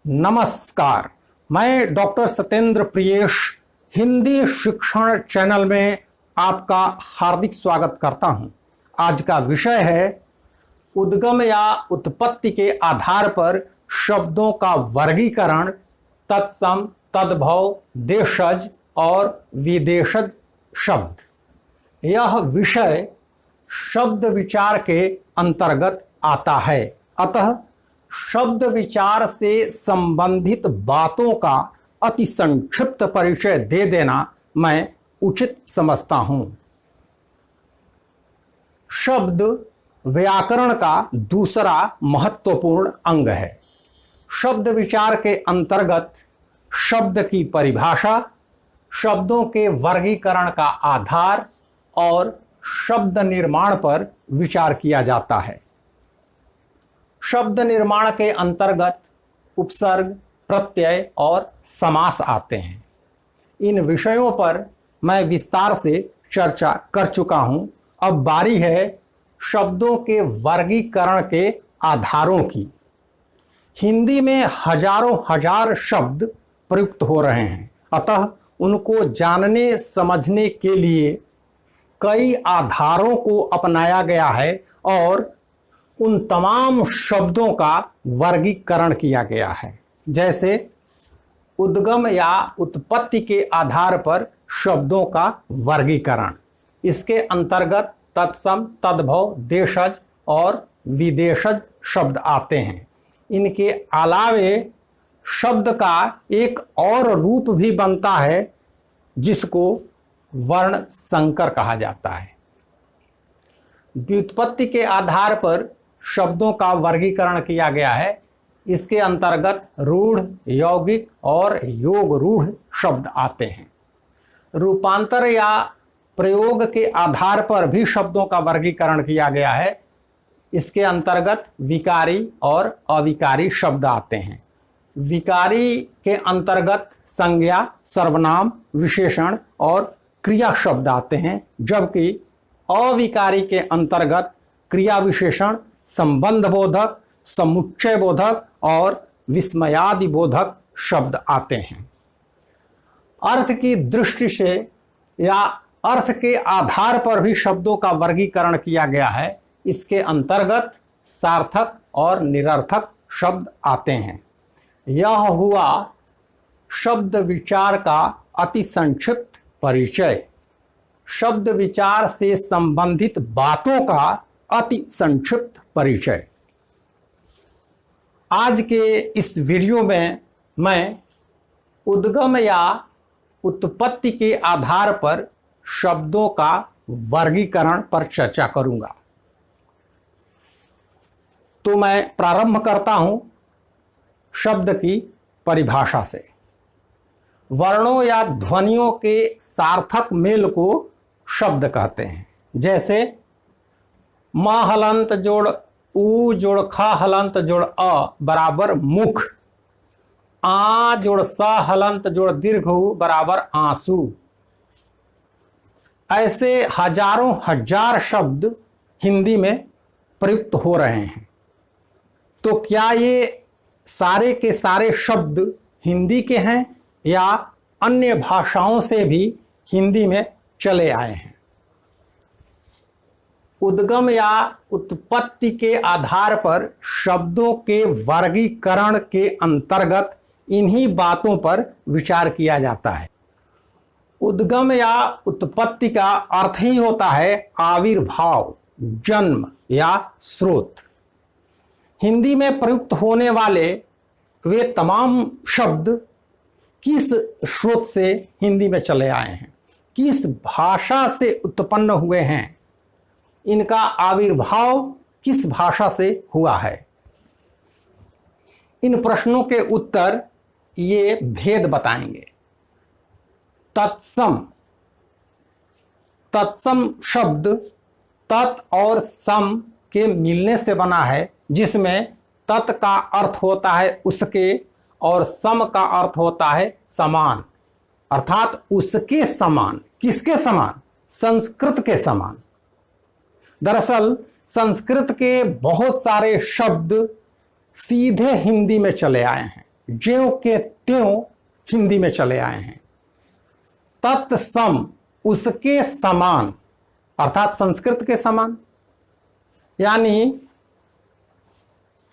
नमस्कार, मैं डॉक्टर सत्येंद्र प्रियेश हिंदी शिक्षण चैनल में आपका हार्दिक स्वागत करता हूं। आज का विषय है उद्गम या उत्पत्ति के आधार पर शब्दों का वर्गीकरण, तत्सम, तद्भव, देशज और विदेशज शब्द। यह विषय शब्द विचार के अंतर्गत आता है, अतः शब्द विचार से संबंधित बातों का अति संक्षिप्त परिचय दे देना मैं उचित समझता हूं। शब्द व्याकरण का दूसरा महत्वपूर्ण अंग है। शब्द विचार के अंतर्गत शब्द की परिभाषा, शब्दों के वर्गीकरण का आधार और शब्द निर्माण पर विचार किया जाता है। शब्द निर्माण के अंतर्गत उपसर्ग, प्रत्यय और समास आते हैं। इन विषयों पर मैं विस्तार से चर्चा कर चुका हूं। अब बारी है शब्दों के वर्गीकरण के आधारों की। हिंदी में हजारों हजार शब्द प्रयुक्त हो रहे हैं, अतः उनको जानने समझने के लिए कई आधारों को अपनाया गया है और उन तमाम शब्दों का वर्गीकरण किया गया है। जैसे उद्गम या उत्पत्ति के आधार पर शब्दों का वर्गीकरण, इसके अंतर्गत तत्सम, तद्भव, देशज और विदेशज शब्द आते हैं। इनके अलावे शब्द का एक और रूप भी बनता है जिसको वर्ण संकर कहा जाता है। व्युत्पत्ति के आधार पर शब्दों का वर्गीकरण किया गया है। इसके अंतर्गत रूढ़, यौगिक और योग रूढ़ शब्द आते हैं। रूपांतर या प्रयोग के आधार पर भी शब्दों का वर्गीकरण किया गया है। इसके अंतर्गत विकारी और अविकारी शब्द आते हैं। विकारी के अंतर्गत संज्ञा, सर्वनाम, विशेषण और क्रिया शब्द आते हैं, जबकि अविकारी के अंतर्गत क्रिया विशेषण, संबंध बोधक, समुच्चय बोधक और विस्मयादि बोधक शब्द आते हैं। अर्थ की दृष्टि से या अर्थ के आधार पर भी शब्दों का वर्गीकरण किया गया है। इसके अंतर्गत सार्थक और निरर्थक शब्द आते हैं। यह हुआ शब्द विचार का अति संक्षिप्त परिचय। शब्द विचार से संबंधित बातों का अति संक्षिप्त परिचय। आज के इस वीडियो में मैं उद्गम या उत्पत्ति के आधार पर शब्दों का वर्गीकरण पर चर्चा करूंगा। तो मैं प्रारंभ करता हूं शब्द की परिभाषा से। वर्णों या ध्वनियों के सार्थक मेल को शब्द कहते हैं। जैसे म हलंत जोड़ उ जोड़ ख हलंत जोड़ अ बराबर मुख, आ जोड़ स हलंत जोड़ दीर्घ उ बराबर आंसू। ऐसे हजारों हजार शब्द हिंदी में प्रयुक्त हो रहे हैं। तो क्या ये सारे के सारे शब्द हिंदी के हैं या अन्य भाषाओं से भी हिंदी में चले आए हैं? उद्गम या उत्पत्ति के आधार पर शब्दों के वर्गीकरण के अंतर्गत इन्हीं बातों पर विचार किया जाता है। उद्गम या उत्पत्ति का अर्थ ही होता है आविर्भाव, जन्म या स्रोत। हिंदी में प्रयुक्त होने वाले वे तमाम शब्द किस स्रोत से हिंदी में चले आए हैं, किस भाषा से उत्पन्न हुए हैं, इनका आविर्भाव किस भाषा से हुआ है। इन प्रश्नों के उत्तर ये भेद बताएंगे। तत्सम। तत्सम शब्द तत् और सम के मिलने से बना है, जिसमें तत् का अर्थ होता है उसके और सम का अर्थ होता है समान, अर्थात उसके समान। किसके समान? संस्कृत के समान। दरअसल संस्कृत के बहुत सारे शब्द सीधे हिंदी में चले आए हैं। ज्यों के त्यों हिंदी में चले आए हैं। तत्सम उसके समान, अर्थात संस्कृत के समान, यानी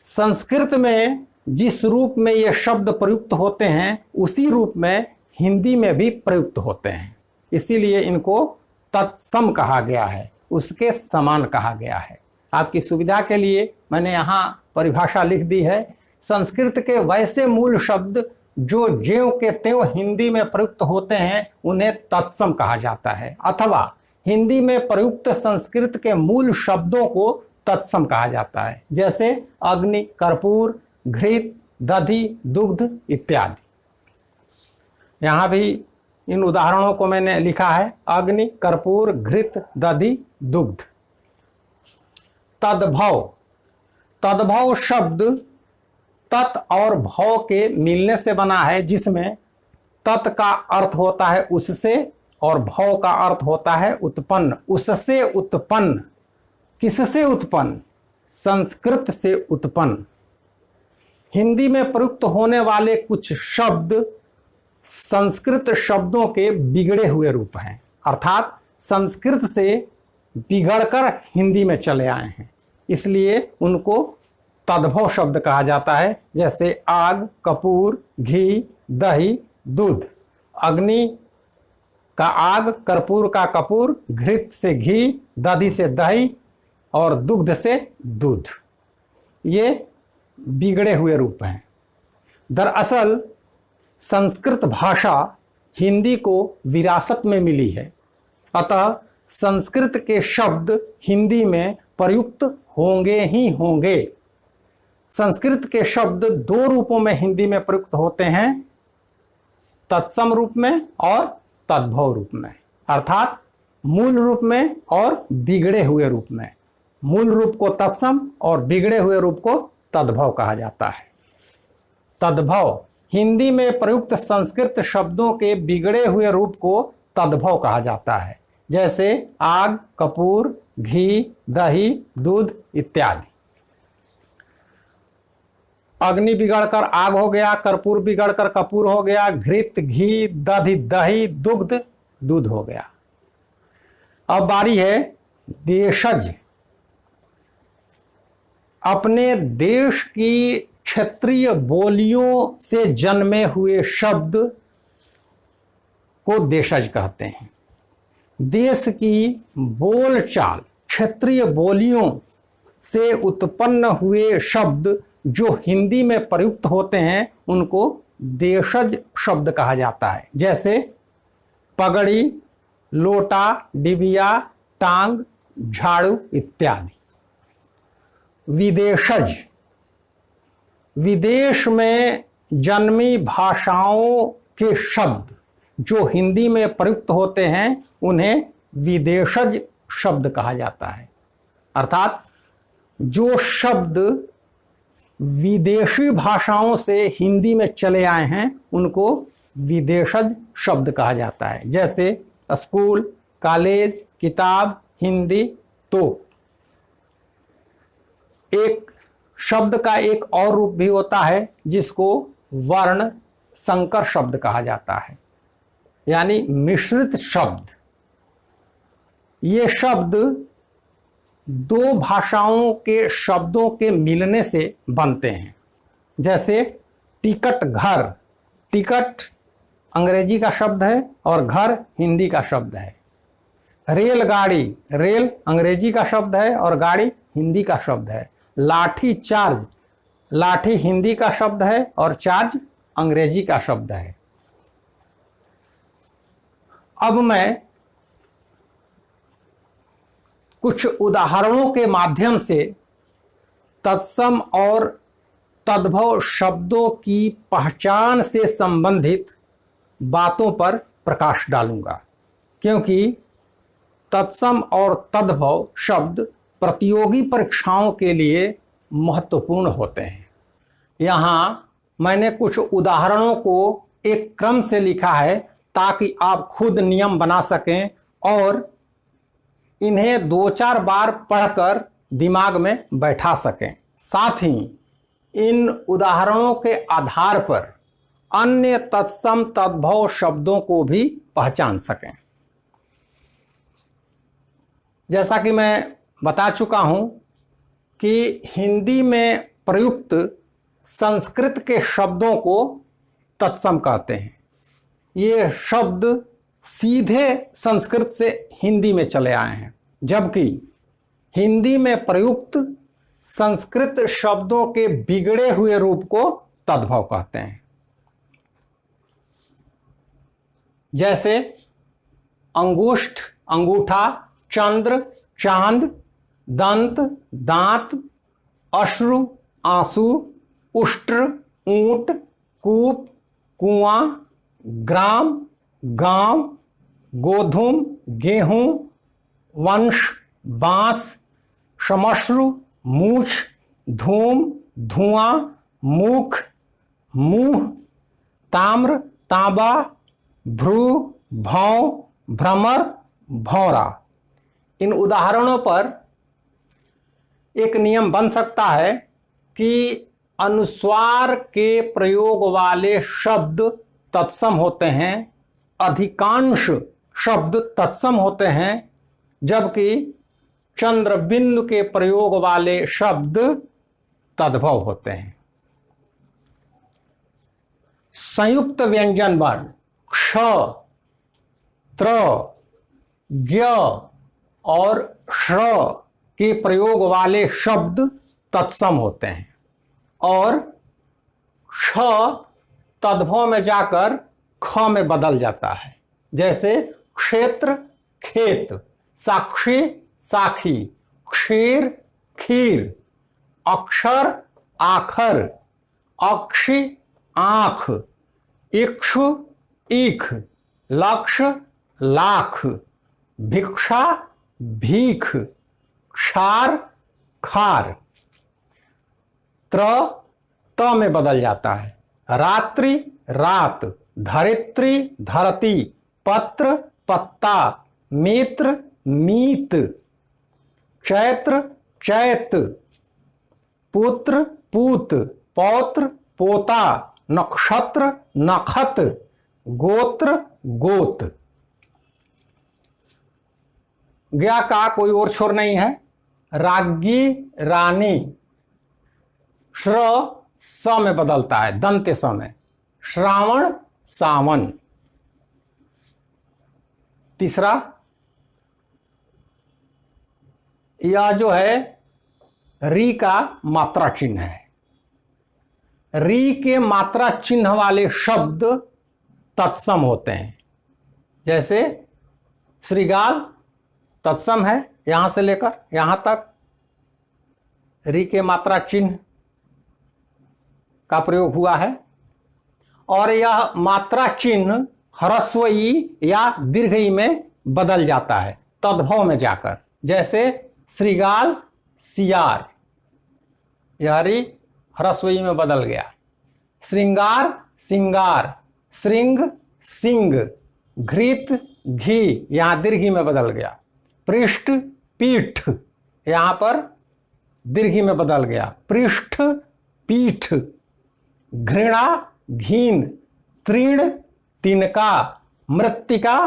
संस्कृत में जिस रूप में ये शब्द प्रयुक्त होते हैं उसी रूप में हिंदी में भी प्रयुक्त होते हैं, इसीलिए इनको तत्सम कहा गया है, उसके समान कहा गया है। आपकी सुविधा के लिए मैंने यहाँ परिभाषा लिख दी है। संस्कृत के वैसे मूल शब्द जो ज्यों के त्यों हिंदी में प्रयुक्त होते हैं उन्हें तत्सम कहा जाता है, अथवा हिंदी में प्रयुक्त संस्कृत के मूल शब्दों को तत्सम कहा जाता है, जैसे अग्नि, कर्पूर, घृत, दधि, दुग्ध इत्यादि। यहाँ भी इन उदाहरणों को मैंने लिखा है, अग्नि, कर्पूर, घृत, दधि, दुग्ध। तद्भव, तद्भव शब्द तत् और भव के मिलने से बना है, जिसमें तत् का अर्थ होता है उससे और भव का अर्थ होता है उत्पन्न। उससे उत्पन्न, किससे उत्पन्न? संस्कृत से उत्पन्न। हिंदी में प्रयुक्त होने वाले कुछ शब्द संस्कृत शब्दों के बिगड़े हुए रूप हैं, अर्थात संस्कृत से बिगड़कर हिंदी में चले आए हैं, इसलिए उनको तद्भव शब्द कहा जाता है, जैसे आग, कपूर, घी, दही, दूध। अग्नि का आग, कर्पूर का कपूर, घृत से घी, दधि से दही और दुग्ध से दूध। ये बिगड़े हुए रूप हैं। दरअसल संस्कृत भाषा हिंदी को विरासत में मिली है, अतः संस्कृत के शब्द हिंदी में प्रयुक्त होंगे ही होंगे। संस्कृत के शब्द दो रूपों में हिंदी में प्रयुक्त होते हैं, तत्सम रूप में और तद्भव रूप में, अर्थात मूल रूप में और बिगड़े हुए रूप में। मूल रूप को तत्सम और बिगड़े हुए रूप को तद्भव कहा जाता है। तद्भव, हिंदी में प्रयुक्त संस्कृत शब्दों के बिगड़े हुए रूप को तद्भव कहा जाता है, जैसे आग, कपूर, घी, दही, दूध इत्यादि। अग्नि बिगड़कर आग हो गया, कर्पूर बिगड़कर कपूर हो गया, घृत घी, दधि दही, दुग्ध दूध हो गया। अब बारी है देशज। अपने देश की क्षेत्रीय बोलियों से जन्मे हुए शब्द को देशज कहते हैं। देश की बोलचाल, क्षेत्रीय बोलियों से उत्पन्न हुए शब्द जो हिंदी में प्रयुक्त होते हैं उनको देशज शब्द कहा जाता है, जैसे पगड़ी, लोटा, डिबिया, टांग, झाड़ू इत्यादि। विदेशज, विदेश में जन्मी भाषाओं के शब्द जो हिंदी में प्रयुक्त होते हैं उन्हें विदेशज शब्द कहा जाता है, अर्थात जो शब्द विदेशी भाषाओं से हिंदी में चले आए हैं उनको विदेशज शब्द कहा जाता है, जैसे स्कूल, कॉलेज, किताब, हिंदी। तो एक शब्द का एक और रूप भी होता है जिसको वर्ण संकर शब्द कहा जाता है, यानी मिश्रित शब्द। ये शब्द दो भाषाओं के शब्दों के मिलने से बनते हैं, जैसे टिकट, घर। टिकट अंग्रेजी का शब्द है और घर हिंदी का शब्द है। रेलगाड़ी, रेल अंग्रेजी का शब्द है और गाड़ी हिंदी का शब्द है। लाठी चार्ज, लाठी हिंदी का शब्द है और चार्ज अंग्रेजी का शब्द है। अब मैं कुछ उदाहरणों के माध्यम से तत्सम और तद्भव शब्दों की पहचान से संबंधित बातों पर प्रकाश डालूंगा, क्योंकि तत्सम और तद्भव शब्द प्रतियोगी परीक्षाओं के लिए महत्वपूर्ण होते हैं। यहाँ मैंने कुछ उदाहरणों को एक क्रम से लिखा है ताकि आप खुद नियम बना सकें और इन्हें दो चार बार पढ़कर दिमाग में बैठा सकें। साथ ही इन उदाहरणों के आधार पर अन्य तत्सम तद्भव शब्दों को भी पहचान सकें। जैसा कि मैं बता चुका हूं कि हिंदी में प्रयुक्त संस्कृत के शब्दों को तत्सम कहते हैं। ये शब्द सीधे संस्कृत से हिंदी में चले आए हैं, जबकि हिंदी में प्रयुक्त संस्कृत शब्दों के बिगड़े हुए रूप को तद्भव कहते हैं। जैसे अंगुष्ठ, अंगूठा, चंद्र, चांद, दंत, दांत, अश्रु, आंसू, उष्ट्र, ऊंट, कूप, कुआं, ग्राम, गांव, गोधूम, गेहूं, वंश, बांस, श्मश्रु, मूछ, धूम, धुआं, मुख, मुंह, ताम्र, तांबा, भ्रू, भौं, भ्रमर, भौरा। इन उदाहरणों पर एक नियम बन सकता है कि अनुस्वार के प्रयोग वाले शब्द तत्सम होते हैं, अधिकांश शब्द तत्सम होते हैं, जबकि चंद्र बिंदु के प्रयोग वाले शब्द तद्भव होते हैं। संयुक्त व्यंजन वर्ण क्ष, त्र, ज्ञ और श्र के प्रयोग वाले शब्द तत्सम होते हैं और क्ष तद्भव में जाकर ख में बदल जाता है। जैसे क्षेत्र, खेत, साक्षी, साखी, क्षीर, खीर, अक्षर, आखर, अक्षी, आंख, इक्षु, ईख, लक्ष्य, लाख, भिक्षा, भीख, क्षार, खार। त्र त में बदल जाता है। रात्रि, रात, धरित्री, धरती, पत्र, पत्ता, मित्र, मीत, चैत्र, चैत, पुत्र, पूत, पौत्र, पोता, नक्षत्र, नखत, गोत्र, गोत। ज्ञा का कोई और छोर नहीं है। राज्ञी, रानी। श्र स में बदलता है, दंत्य स में। श्रावण, सावन। तीसरा, यह जो है री का मात्रा चिन्ह है। री के मात्रा चिन्ह वाले शब्द तत्सम होते हैं। जैसे श्रृगाल तत्सम है, यहां से लेकर यहां तक री के मात्रा चिन्ह का प्रयोग हुआ है और यह मात्रा चिन्ह ह्रस्व ई या दीर्घ ई में बदल जाता है तद्भव में जाकर। जैसे श्रृगाल, सियार, यह री ह्रस्व ई में बदल गया। श्रृंगार, सिंगार, श्रृंग, सिंग, घृत, घी, यहां दीर्घी में बदल गया। पृष्ठ, पीठ, यहां पर दीर्घी में बदल गया। पृष्ठ, पीठ। घृणा, घीन, तृण, तिनका, मृत्तिका,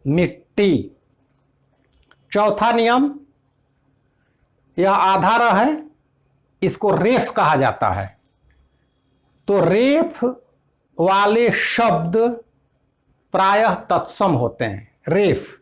मिट्टी। चौथा नियम, यह आधा र है, इसको रेफ कहा जाता है। तो रेफ वाले शब्द प्रायः तत्सम होते हैं। रेफ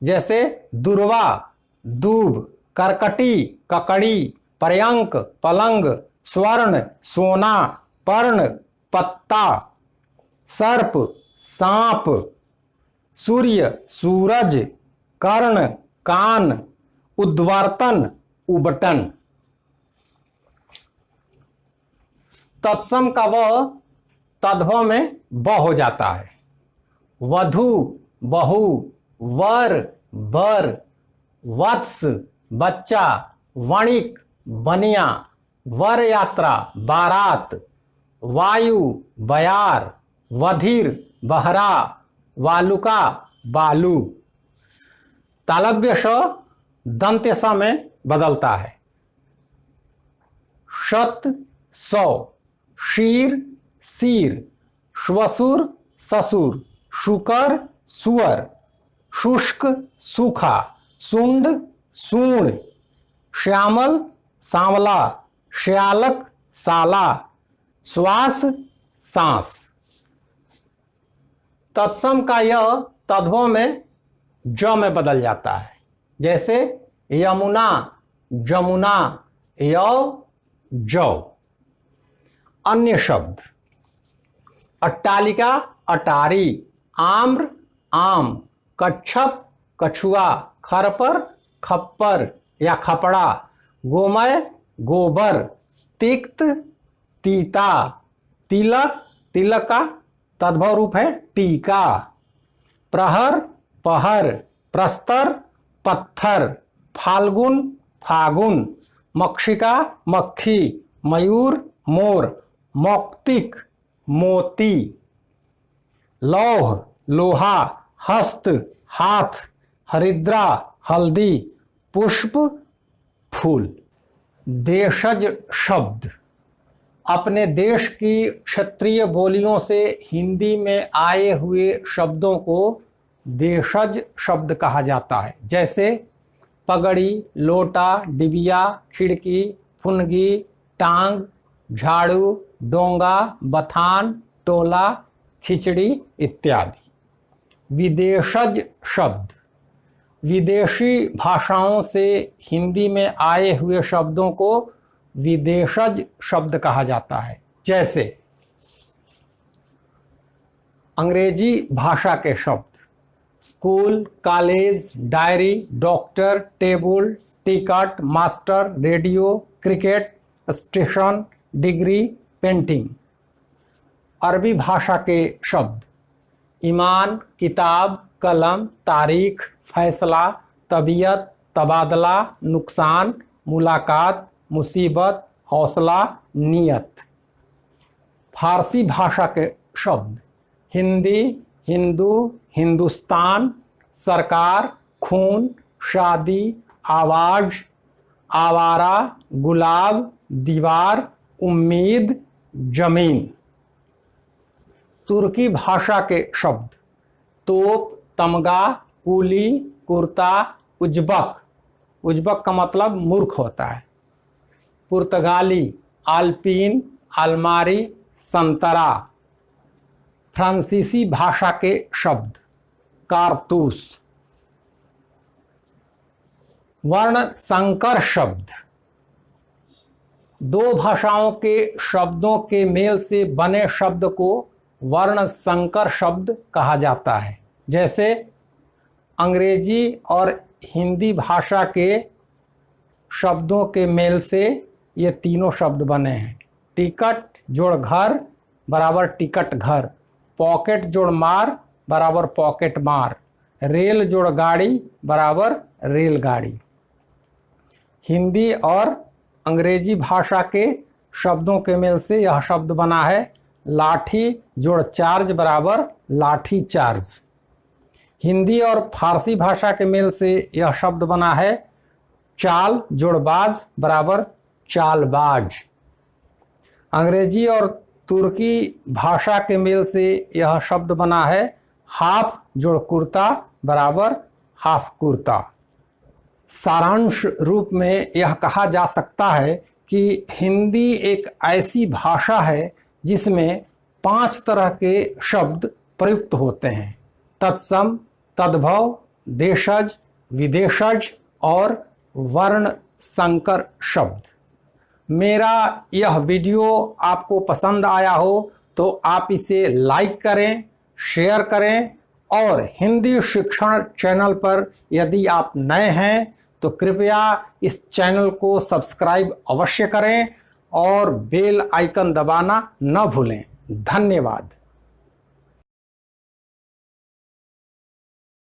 जैसे दुर्वा, दूब, करकटी, ककड़ी, पर्यंक, पलंग, स्वर्ण, सोना, पर्ण, पत्ता, सर्प, सांप, सूर्य, सूरज, कर्ण, कान, उद्वर्तन, उबटन। तत्सम का व तद्भव में ब हो जाता है। वधु, बहु, वर, बर, वत्स, बच्चा, वणिक, बनिया, वर यात्रा, बारात, वायु, बयार, वधिर, बहरा, वालुका, बालू। तालव्य श दंत्य स में बदलता है। शत, सौ, शीर सीर, श्वसुर ससुर, शुकर सुअर, शुष्क सूखा, सुंड सूंड, श्यामल सांवला, श्यालक साला, श्वास सांस। तत्सम का यह तद्भव में ज में बदल जाता है, जैसे यमुना जमुना, यौ जौ। अन्य शब्द अट्टालिका अटारी, आम्र आम, कच्छप कछुआ, खरपर खप्पर या खपड़ा, गोमय गोबर, तिक्त तीता, तिलक तिलक का तद्भव रूप है टीका, प्रहर पहर, प्रस्तर पत्थर, फाल्गुन फागुन, मक्षिका मक्खी, मयूर मोर, मौक्तिक मोती, लौह लोहा, हस्त हाथ, हरिद्रा हल्दी, पुष्प फूल। देशज शब्द अपने देश की क्षेत्रीय बोलियों से हिंदी में आए हुए शब्दों को देशज शब्द कहा जाता है, जैसे पगड़ी, लोटा, डिबिया, खिड़की, फुनगी, टांग, झाड़ू, डोंगा, बथान, टोला, खिचड़ी इत्यादि। विदेशज शब्द विदेशी भाषाओं से हिंदी में आए हुए शब्दों को विदेशज शब्द कहा जाता है, जैसे अंग्रेजी भाषा के शब्द school, college, diary, doctor, table, ticket, master, radio, cricket, station, degree, painting. अरबी भाषा के शब्द ईमान, किताब, कलम, तारीख, फैसला, तबीयत, तबादला, नुकसान, मुलाकात, मुसीबत, हौसला, नियत। फारसी भाषा के शब्द हिंदी, हिंदू, हिंदुस्तान, सरकार, खून, शादी, आवाज, आवारा, गुलाब, दीवार, उम्मीद, जमीन। तुर्की भाषा के शब्द तोप, तमगा, कूली, कुर्ता, उज्बक, उज्बक का मतलब मूर्ख होता है, पुर्तगाली, आल्पीन, अलमारी, संतरा। फ्रांसीसी भाषा के शब्द कारतूस। वर्ण संकर शब्द दो भाषाओं के शब्दों के मेल से बने शब्द को वर्ण संकर शब्द कहा जाता है, जैसे अंग्रेजी और हिंदी भाषा के शब्दों के मेल से ये तीनों शब्द बने हैं। टिकट जोड़ घर बराबर टिकट घर, पॉकेट जोड़ मार बराबर पॉकेट मार, रेल जोड़ गाड़ी बराबर रेलगाड़ी। हिंदी और अंग्रेजी भाषा के शब्दों के मेल से यह शब्द बना है लाठी जोड़ चार्ज बराबर लाठी चार्ज। हिंदी और फारसी भाषा के मेल से यह शब्द बना है चाल जोड़ बाज बराबर चालबाज। अंग्रेजी और तुर्की भाषा के मेल से यह शब्द बना है हाफ जोड़ कुर्ता बराबर हाफ कुर्ता। सारांश रूप में यह कहा जा सकता है कि हिंदी एक ऐसी भाषा है जिसमें 5 तरह के शब्द प्रयुक्त होते हैं, तत्सम, तद्भव, देशज, विदेशज और वर्ण संकर शब्द। मेरा यह वीडियो आपको पसंद आया हो तो आप इसे लाइक करें, शेयर करें और हिंदी शिक्षण चैनल पर यदि आप नए हैं तो कृपया इस चैनल को सब्सक्राइब अवश्य करें और बेल आइकन दबाना न भूलें। धन्यवाद।